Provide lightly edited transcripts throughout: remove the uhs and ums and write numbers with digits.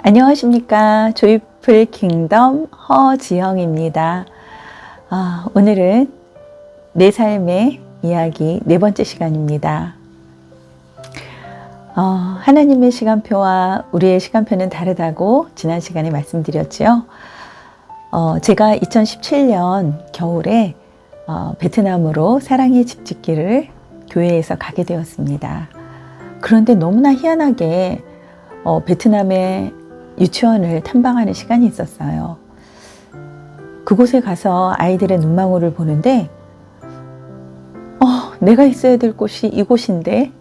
안녕하십니까. 조이풀 킹덤 허지영입니다. 오늘은 내 삶의 이야기 네 번째 시간입니다. 하나님의 시간표와 우리의 시간표는 다르다고 지난 시간에 말씀드렸죠. 제가 2017년 겨울에 베트남으로 사랑의 집짓기를 교회에서 가게 되었습니다. 그런데 너무나 희한하게 베트남의 유치원을 탐방하는 시간이 있었어요. 그곳에 가서 아이들의 눈망울을 보는데 내가 있어야 될 곳이 이곳인데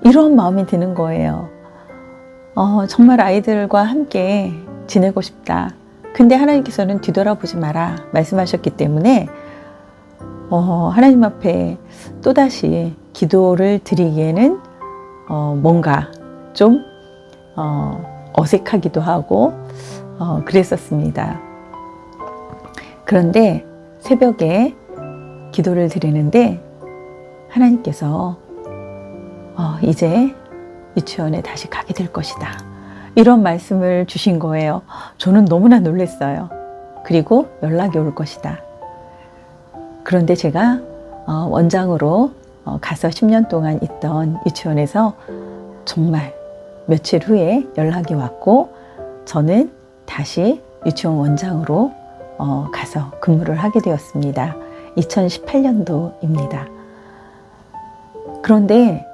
이런 마음이 드는 거예요. 정말 아이들과 함께 지내고 싶다. 근데 하나님께서는 뒤돌아보지 마라 말씀하셨기 때문에 하나님 앞에 또다시 기도를 드리기에는 뭔가 좀 어색하기도 하고 그랬었습니다. 그런데 새벽에 기도를 드리는데 하나님께서 이제 유치원에 다시 가게 될 것이다. 이런 말씀을 주신 거예요. 저는 너무나 놀랐어요. 그리고 연락이 올 것이다. 그런데 제가 원장으로 가서 10년 동안 있던 유치원에서 정말 며칠 후에 연락이 왔고 저는 다시 유치원 원장으로 가서 근무를 하게 되었습니다. 2018년도입니다. 그런데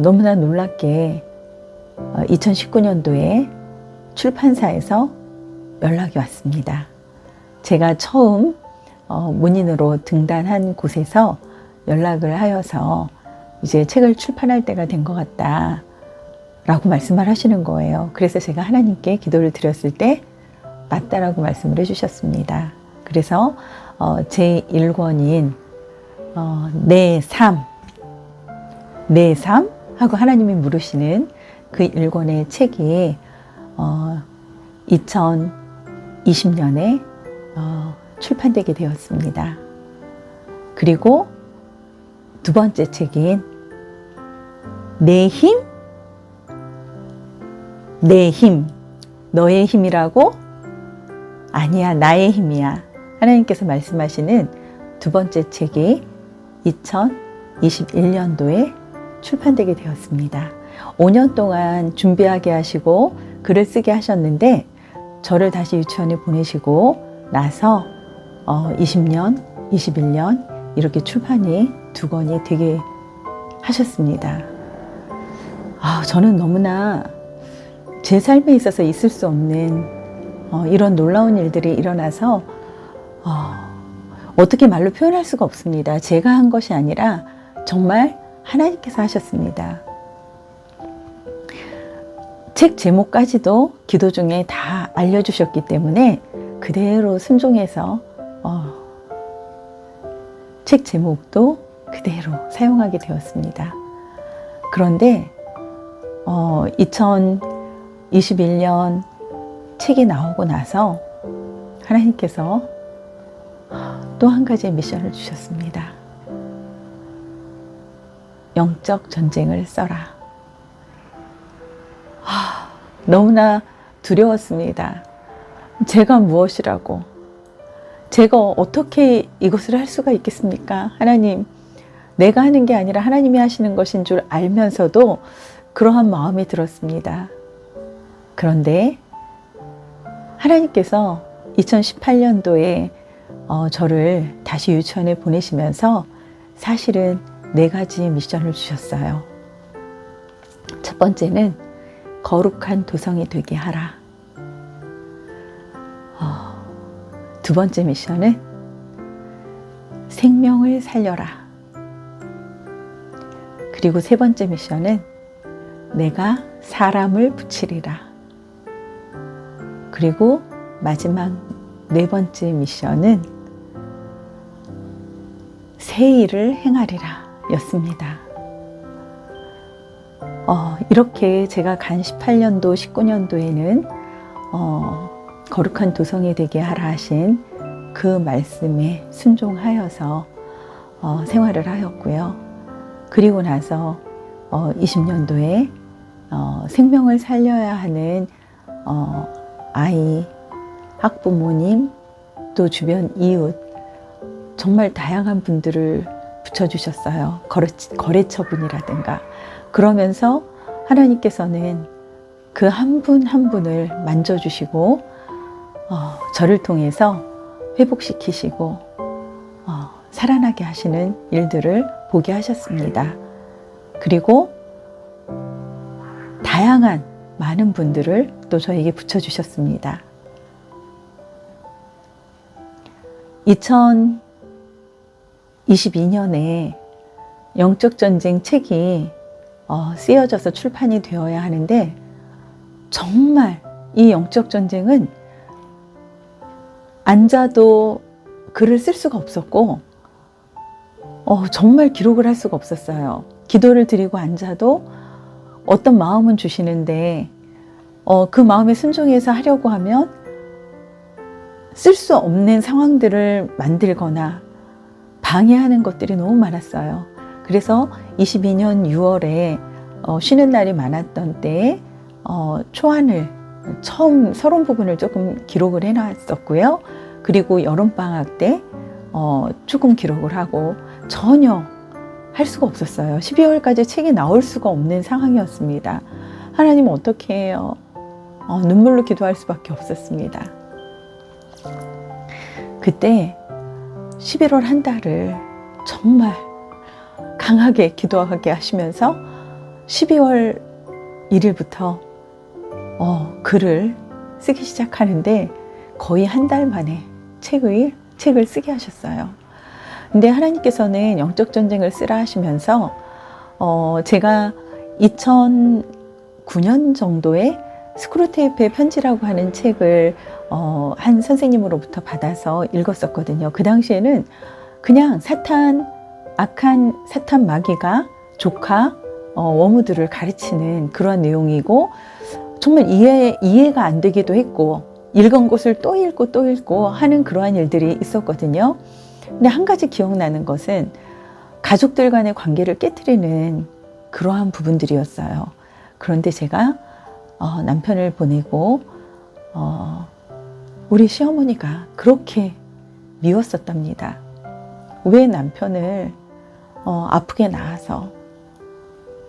너무나 놀랍게 2019년도에 출판사에서 연락이 왔습니다. 제가 처음 문인으로 등단한 곳에서 연락을 하여서 이제 책을 출판할 때가 된 것 같다 라고 말씀을 하시는 거예요. 그래서 제가 하나님께 기도를 드렸을 때 맞다라고 말씀을 해주셨습니다. 그래서 제 1권인 내 삶 하고 하나님이 물으시는 그 1권의 책이 2020년에 출판되게 되었습니다. 그리고 두 번째 책인 내 힘, 너의 힘이라고? 아니야, 나의 힘이야. 하나님께서 말씀하시는 두 번째 책이 2021년도에 출판되게 되었습니다. 5년 동안 준비하게 하시고 글을 쓰게 하셨는데 저를 다시 유치원에 보내시고 나서 20년, 21년 이렇게 출판이 두 권이 되게 하셨습니다. 저는 너무나 제 삶에 있어서 있을 수 없는 이런 놀라운 일들이 일어나서 어떻게 말로 표현할 수가 없습니다. 제가 한 것이 아니라 정말 하나님께서 하셨습니다. 책 제목까지도 기도 중에 다 알려주셨기 때문에 그대로 순종해서 책 제목도 그대로 사용하게 되었습니다. 그런데 2021년 책이 나오고 나서 하나님께서 또 한 가지의 미션을 주셨습니다. 영적 전쟁을 써라. 너무나 두려웠습니다. 제가 무엇이라고, 제가 어떻게 이것을 할 수가 있겠습니까? 하나님, 내가 하는 게 아니라 하나님이 하시는 것인 줄 알면서도 그러한 마음이 들었습니다. 그런데 하나님께서 2018년도에 저를 다시 유치원에 보내시면서 사실은 네 가지 미션을 주셨어요. 첫 번째는 거룩한 도성이 되게 하라. 두 번째 미션은 생명을 살려라. 그리고 세 번째 미션은 내가 사람을 붙이리라. 그리고 마지막 네 번째 미션은 새 일을 행하리라 였습니다. 이렇게 제가 간 18년도, 19년도에는 거룩한 도성이 되게 하라 하신 그 말씀에 순종하여서 생활을 하였고요. 그리고 나서 20년도에 생명을 살려야 하는 아이, 학부모님, 또 주변 이웃, 정말 다양한 분들을 붙여주셨어요. 거래처분이라든가. 그러면서 하나님께서는 그 한 분 한 분을 만져주시고 저를 통해서 회복시키시고 살아나게 하시는 일들을 보게 하셨습니다. 그리고 다양한 많은 분들을 또 저에게 붙여주셨습니다. 2022년에 영적전쟁 책이 쓰여져서 출판이 되어야 하는데, 정말 이 영적전쟁은 앉아도 글을 쓸 수가 없었고 정말 기록을 할 수가 없었어요. 기도를 드리고 앉아도 어떤 마음은 주시는데 그 마음에 순종해서 하려고 하면 쓸 수 없는 상황들을 만들거나 방해하는 것들이 너무 많았어요. 그래서 22년 6월에 쉬는 날이 많았던 때에 초안을 처음 서론 부분을 조금 기록을 해놨었고요. 그리고 여름방학 때 조금 기록을 하고 전혀 할 수가 없었어요. 12월까지 책이 나올 수가 없는 상황이었습니다. 하나님 어떻게 해요? 눈물로 기도할 수밖에 없었습니다. 그때 11월 한 달을 정말 강하게 기도하게 하시면서 12월 1일부터 글을 쓰기 시작하는데 거의 한 달 만에 책을 쓰게 하셨어요. 근데 하나님께서는 영적 전쟁을 쓰라 하시면서 제가 2009년 정도에 스크루테이프의 편지라고 하는 책을 한 선생님으로부터 받아서 읽었었거든요. 그 당시에는 그냥 악한 사탄 마귀가 조카 워무드를 가르치는 그런 내용이고, 정말 이해가 안 되기도 했고, 읽은 것을 또 읽고 하는 그러한 일들이 있었거든요. 근데 한 가지 기억나는 것은 가족들 간의 관계를 깨트리는 그러한 부분들이었어요. 그런데 제가 남편을 보내고 우리 시어머니가 그렇게 미웠었답니다. 왜 남편을 아프게 낳아서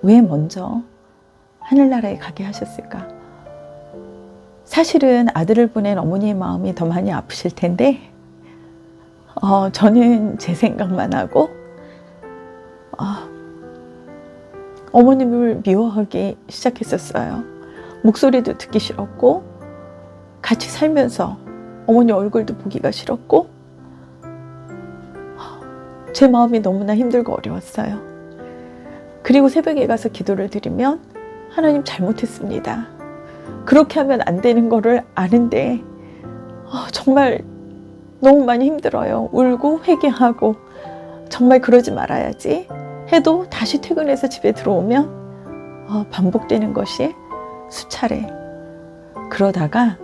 왜 먼저 하늘나라에 가게 하셨을까? 사실은 아들을 보낸 어머니의 마음이 더 많이 아프실 텐데 저는 제 생각만 하고 어머님을 미워하기 시작했었어요. 목소리도 듣기 싫었고, 같이 살면서 어머니 얼굴도 보기가 싫었고, 제 마음이 너무나 힘들고 어려웠어요. 그리고 새벽에 가서 기도를 드리면 하나님 잘못했습니다. 그렇게 하면 안 되는 거를 아는데 정말 너무 많이 힘들어요. 울고 회개하고 정말 그러지 말아야지 해도 다시 퇴근해서 집에 들어오면 반복되는 것이 수차례. 그러다가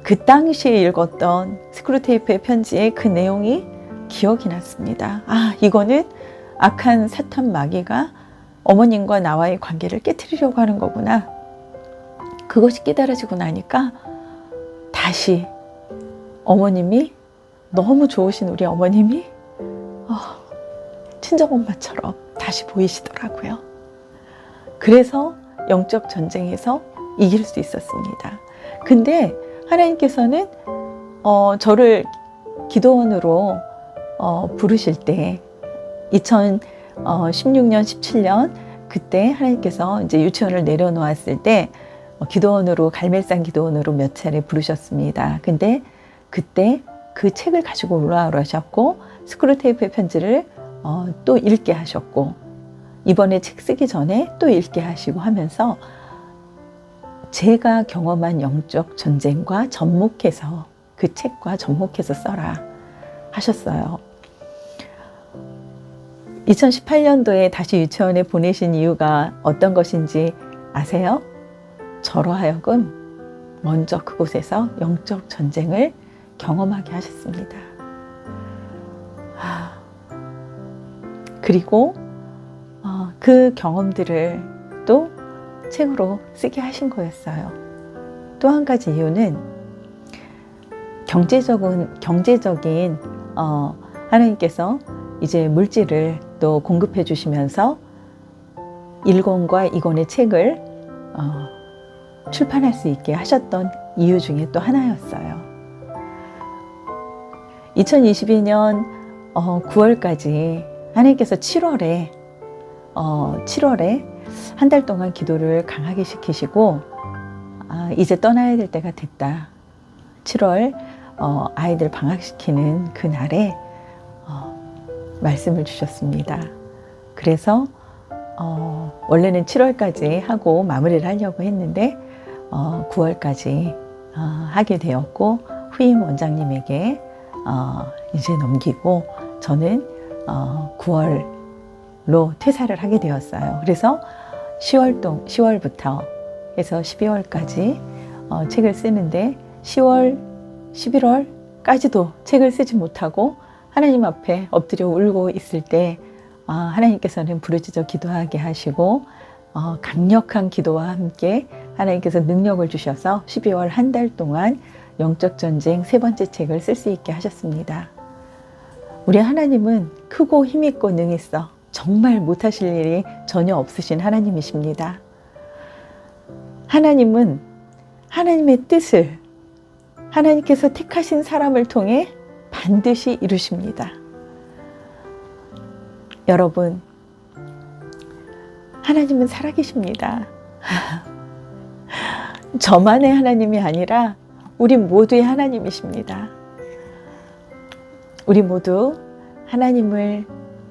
그 당시에 읽었던 스크루테이프의 편지의 그 내용이 기억이 났습니다. 이거는 악한 사탄 마귀가 어머님과 나와의 관계를 깨트리려고 하는 거구나. 그것이 깨달아지고 나니까 다시 어머님이, 너무 좋으신 우리 어머님이 친정엄마처럼 다시 보이시더라고요. 그래서 영적 전쟁에서 이길 수 있었습니다. 근데 하나님께서는 저를 기도원으로 부르실 때 2016년, 17년 그때 하나님께서 이제 유치원을 내려놓았을 때 기도원으로, 갈멜산 기도원으로 몇 차례 부르셨습니다. 근데 그때 그 책을 가지고 올라오라 하셨고, 스크루테이프의 편지를 또 읽게 하셨고, 이번에 책 쓰기 전에 또 읽게 하시고 하면서 제가 경험한 영적 전쟁과 접목해서, 그 책과 접목해서 써라 하셨어요. 2018년도에 다시 유치원에 보내신 이유가 어떤 것인지 아세요? 저로 하여금 먼저 그곳에서 영적 전쟁을 경험하게 하셨습니다. 그리고 그 경험들을 또 책으로 쓰게 하신 거였어요. 또 한 가지 이유는 경제적인 하나님께서 이제 물질을 또 공급해 주시면서 1권과 2권의 책을 출판할 수 있게 하셨던 이유 중에 또 하나였어요. 2022년 9월까지 하나님께서 7월에 한 달 동안 기도를 강하게 시키시고 이제 떠나야 될 때가 됐다. 7월 아이들 방학시키는 그 날에 말씀을 주셨습니다. 그래서 원래는 7월까지 하고 마무리를 하려고 했는데 9월까지 하게 되었고 후임 원장님에게 이제 넘기고 저는 9월로 퇴사를 하게 되었어요. 그래서 10월부터 해서 12월까지 책을 쓰는데 10월, 11월까지도 책을 쓰지 못하고 하나님 앞에 엎드려 울고 있을 때 하나님께서는 부르짖어 기도하게 하시고 강력한 기도와 함께 하나님께서 능력을 주셔서 12월 한 달 동안 영적 전쟁 3번째 책을 쓸 수 있게 하셨습니다. 우리 하나님은 크고 힘있고 능있어 정말 못하실 일이 전혀 없으신 하나님이십니다. 하나님은 하나님의 뜻을 하나님께서 택하신 사람을 통해 반드시 이루십니다. 여러분, 하나님은 살아계십니다. 저만의 하나님이 아니라 우리 모두의 하나님이십니다. 우리 모두 하나님을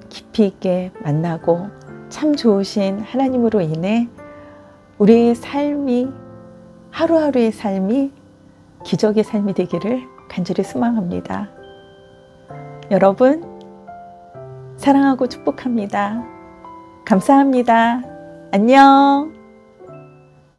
깊이 있게 만나고 참 좋으신 하나님으로 인해 우리의 삶이 하루하루의 삶이 기적의 삶이 되기를 간절히 소망합니다. 여러분, 사랑하고 축복합니다. 감사합니다. 안녕.